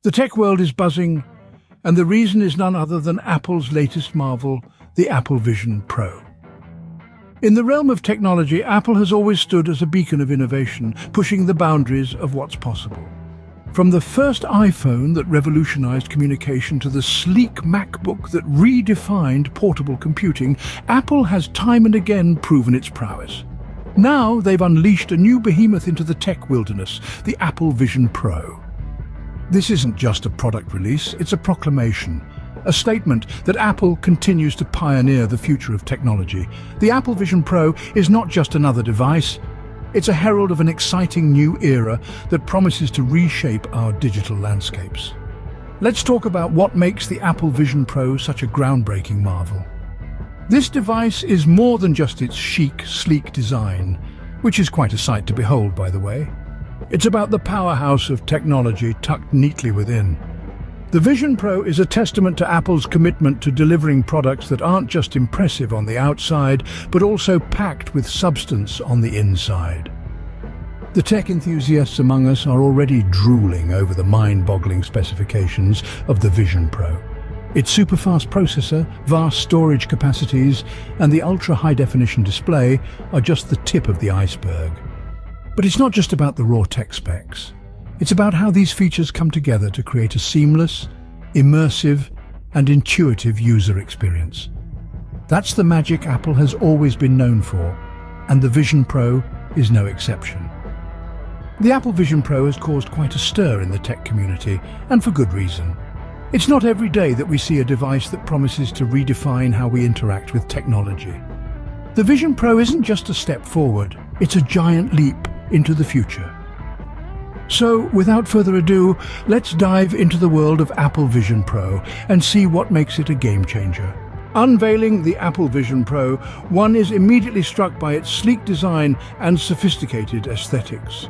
The tech world is buzzing, and the reason is none other than Apple's latest marvel, the Apple Vision Pro. In the realm of technology, Apple has always stood as a beacon of innovation, pushing the boundaries of what's possible. From the first iPhone that revolutionized communication to the sleek MacBook that redefined portable computing, Apple has time and again proven its prowess. Now they've unleashed a new behemoth into the tech wilderness, the Apple Vision Pro. This isn't just a product release, it's a proclamation, a statement that Apple continues to pioneer the future of technology. The Apple Vision Pro is not just another device, it's a herald of an exciting new era that promises to reshape our digital landscapes. Let's talk about what makes the Apple Vision Pro such a groundbreaking marvel. This device is more than just its chic, sleek design, which is quite a sight to behold, by the way. It's about the powerhouse of technology tucked neatly within. The Vision Pro is a testament to Apple's commitment to delivering products that aren't just impressive on the outside, but also packed with substance on the inside. The tech enthusiasts among us are already drooling over the mind-boggling specifications of the Vision Pro. Its super-fast processor, vast storage capacities, and the ultra-high-definition display are just the tip of the iceberg. But it's not just about the raw tech specs. It's about how these features come together to create a seamless, immersive, and intuitive user experience. That's the magic Apple has always been known for, and the Vision Pro is no exception. The Apple Vision Pro has caused quite a stir in the tech community, and for good reason. It's not every day that we see a device that promises to redefine how we interact with technology. The Vision Pro isn't just a step forward, it's a giant leap into the future. So, without further ado, let's dive into the world of Apple Vision Pro and see what makes it a game changer. Unveiling the Apple Vision Pro, one is immediately struck by its sleek design and sophisticated aesthetics.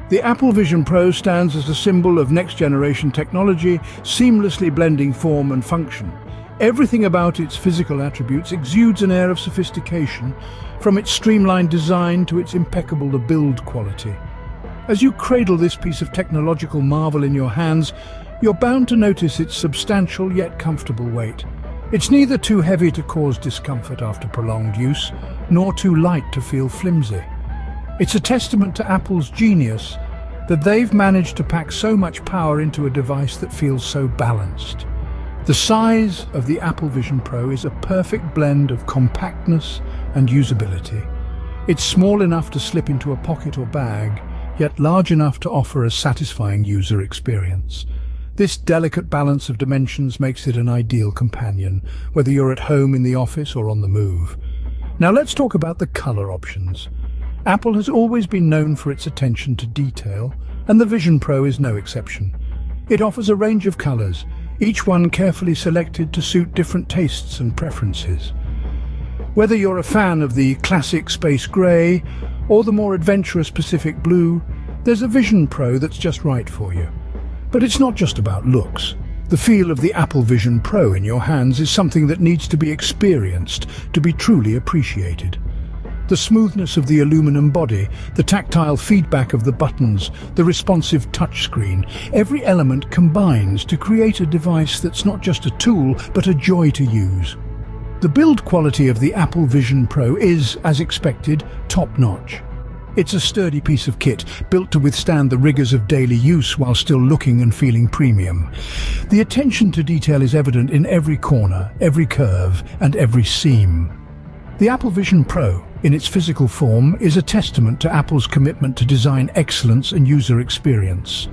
The Apple Vision Pro stands as a symbol of next-generation technology, seamlessly blending form and function. Everything about its physical attributes exudes an air of sophistication, from its streamlined design to its impeccable build quality. As you cradle this piece of technological marvel in your hands, you're bound to notice its substantial yet comfortable weight. It's neither too heavy to cause discomfort after prolonged use, nor too light to feel flimsy. It's a testament to Apple's genius that they've managed to pack so much power into a device that feels so balanced. The size of the Apple Vision Pro is a perfect blend of compactness and usability. It's small enough to slip into a pocket or bag, yet large enough to offer a satisfying user experience. This delicate balance of dimensions makes it an ideal companion, whether you're at home, in the office, or on the move. Now let's talk about the color options. Apple has always been known for its attention to detail, and the Vision Pro is no exception. It offers a range of colors, each one carefully selected to suit different tastes and preferences. Whether you're a fan of the classic space gray or the more adventurous Pacific blue, there's a Vision Pro that's just right for you. But it's not just about looks. The feel of the Apple Vision Pro in your hands is something that needs to be experienced to be truly appreciated. The smoothness of the aluminum body, the tactile feedback of the buttons, the responsive touchscreen, every element combines to create a device that's not just a tool, but a joy to use. The build quality of the Apple Vision Pro is, as expected, top-notch. It's a sturdy piece of kit, built to withstand the rigors of daily use while still looking and feeling premium. The attention to detail is evident in every corner, every curve, and every seam. The Apple Vision Pro, in its physical form, is a testament to Apple's commitment to design excellence and user experience.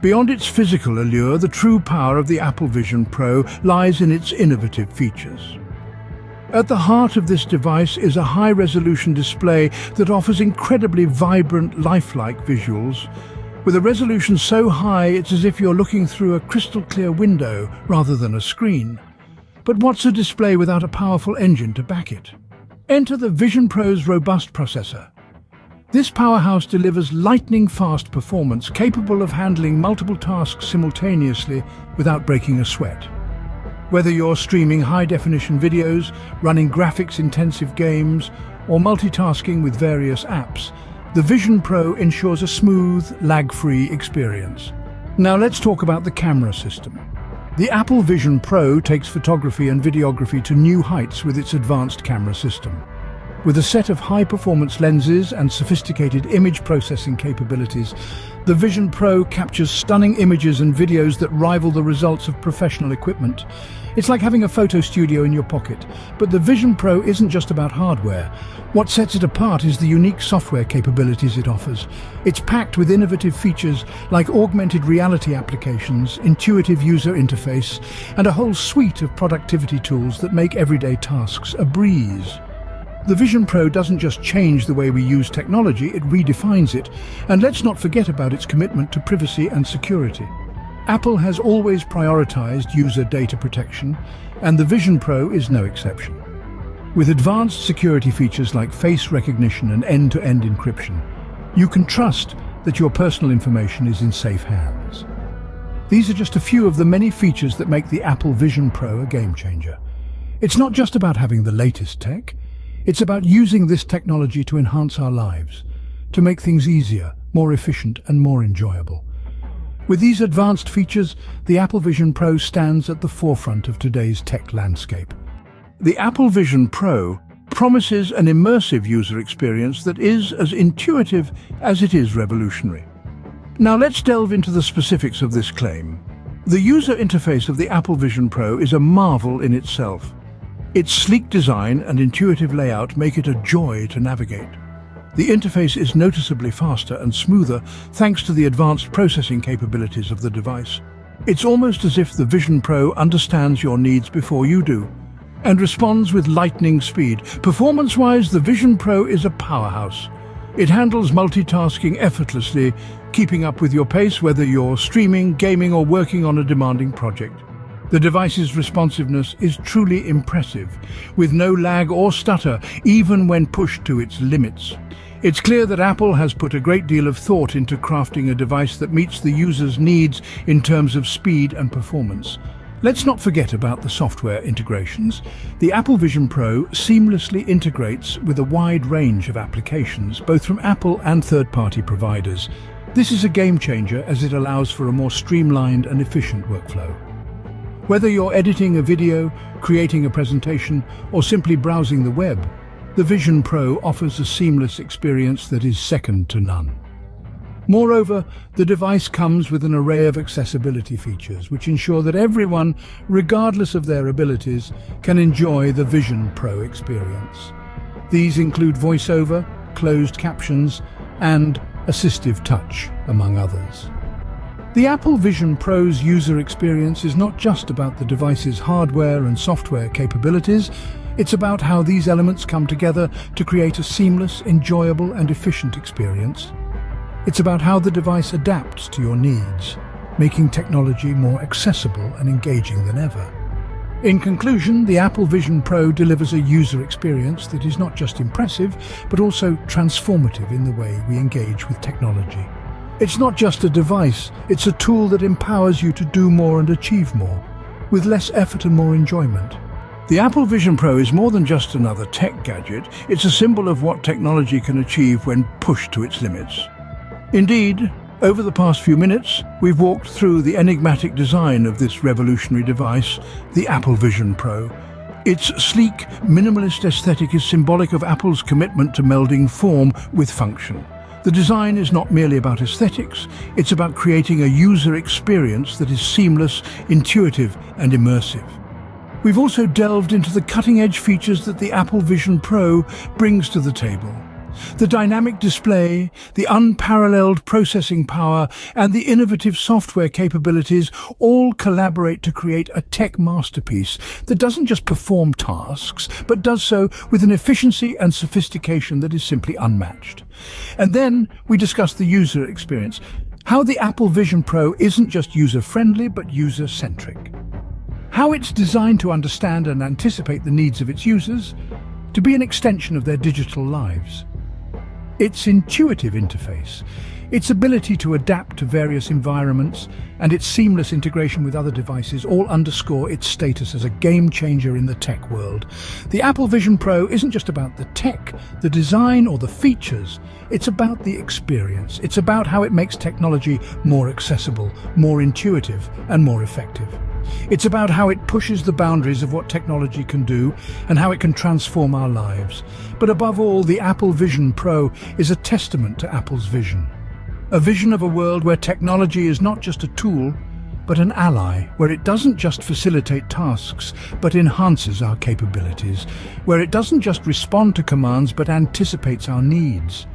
Beyond its physical allure, the true power of the Apple Vision Pro lies in its innovative features. At the heart of this device is a high-resolution display that offers incredibly vibrant, lifelike visuals. With a resolution so high, it's as if you're looking through a crystal-clear window rather than a screen. But what's a display without a powerful engine to back it? Enter the Vision Pro's robust processor. This powerhouse delivers lightning-fast performance, capable of handling multiple tasks simultaneously without breaking a sweat. Whether you're streaming high-definition videos, running graphics-intensive games, or multitasking with various apps, the Vision Pro ensures a smooth, lag-free experience. Now let's talk about the camera system. The Apple Vision Pro takes photography and videography to new heights with its advanced camera system. With a set of high-performance lenses and sophisticated image processing capabilities, the Vision Pro captures stunning images and videos that rival the results of professional equipment. It's like having a photo studio in your pocket. But the Vision Pro isn't just about hardware. What sets it apart is the unique software capabilities it offers. It's packed with innovative features like augmented reality applications, intuitive user interface, and a whole suite of productivity tools that make everyday tasks a breeze. The Vision Pro doesn't just change the way we use technology, it redefines it. And let's not forget about its commitment to privacy and security. Apple has always prioritized user data protection, and the Vision Pro is no exception. With advanced security features like face recognition and end-to-end encryption, you can trust that your personal information is in safe hands. These are just a few of the many features that make the Apple Vision Pro a game changer. It's not just about having the latest tech. It's about using this technology to enhance our lives, to make things easier, more efficient, and more enjoyable. With these advanced features, the Apple Vision Pro stands at the forefront of today's tech landscape. The Apple Vision Pro promises an immersive user experience that is as intuitive as it is revolutionary. Now let's delve into the specifics of this claim. The user interface of the Apple Vision Pro is a marvel in itself. Its sleek design and intuitive layout make it a joy to navigate. The interface is noticeably faster and smoother thanks to the advanced processing capabilities of the device. It's almost as if the Vision Pro understands your needs before you do and responds with lightning speed. Performance-wise, the Vision Pro is a powerhouse. It handles multitasking effortlessly, keeping up with your pace whether you're streaming, gaming, or working on a demanding project. The device's responsiveness is truly impressive, with no lag or stutter, even when pushed to its limits. It's clear that Apple has put a great deal of thought into crafting a device that meets the user's needs in terms of speed and performance. Let's not forget about the software integrations. The Apple Vision Pro seamlessly integrates with a wide range of applications, both from Apple and third-party providers. This is a game changer as it allows for a more streamlined and efficient workflow. Whether you're editing a video, creating a presentation, or simply browsing the web, the Vision Pro offers a seamless experience that is second to none. Moreover, the device comes with an array of accessibility features which ensure that everyone, regardless of their abilities, can enjoy the Vision Pro experience. These include voiceover, closed captions, and assistive touch, among others. The Apple Vision Pro's user experience is not just about the device's hardware and software capabilities, it's about how these elements come together to create a seamless, enjoyable, and efficient experience. It's about how the device adapts to your needs, making technology more accessible and engaging than ever. In conclusion, the Apple Vision Pro delivers a user experience that is not just impressive, but also transformative in the way we engage with technology. It's not just a device, it's a tool that empowers you to do more and achieve more, with less effort and more enjoyment. The Apple Vision Pro is more than just another tech gadget, it's a symbol of what technology can achieve when pushed to its limits. Indeed, over the past few minutes, we've walked through the enigmatic design of this revolutionary device, the Apple Vision Pro. Its sleek, minimalist aesthetic is symbolic of Apple's commitment to melding form with function. The design is not merely about aesthetics, it's about creating a user experience that is seamless, intuitive, and immersive. We've also delved into the cutting-edge features that the Apple Vision Pro brings to the table. The dynamic display, the unparalleled processing power, and the innovative software capabilities all collaborate to create a tech masterpiece that doesn't just perform tasks, but does so with an efficiency and sophistication that is simply unmatched. And then we discuss the user experience, how the Apple Vision Pro isn't just user-friendly, but user-centric. How it's designed to understand and anticipate the needs of its users, to be an extension of their digital lives. Its intuitive interface, Its ability to adapt to various environments and its seamless integration with other devices all underscore its status as a game changer in the tech world. The Apple Vision Pro isn't just about the tech, the design or the features. It's about the experience. It's about how it makes technology more accessible, more intuitive and more effective. It's about how it pushes the boundaries of what technology can do and how it can transform our lives. But above all, the Apple Vision Pro is a testament to Apple's vision. A vision of a world where technology is not just a tool, but an ally, where it doesn't just facilitate tasks, but enhances our capabilities, where it doesn't just respond to commands, but anticipates our needs.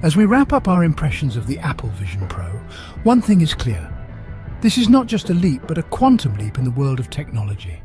As we wrap up our impressions of the Apple Vision Pro, one thing is clear. This is not just a leap, but a quantum leap in the world of technology.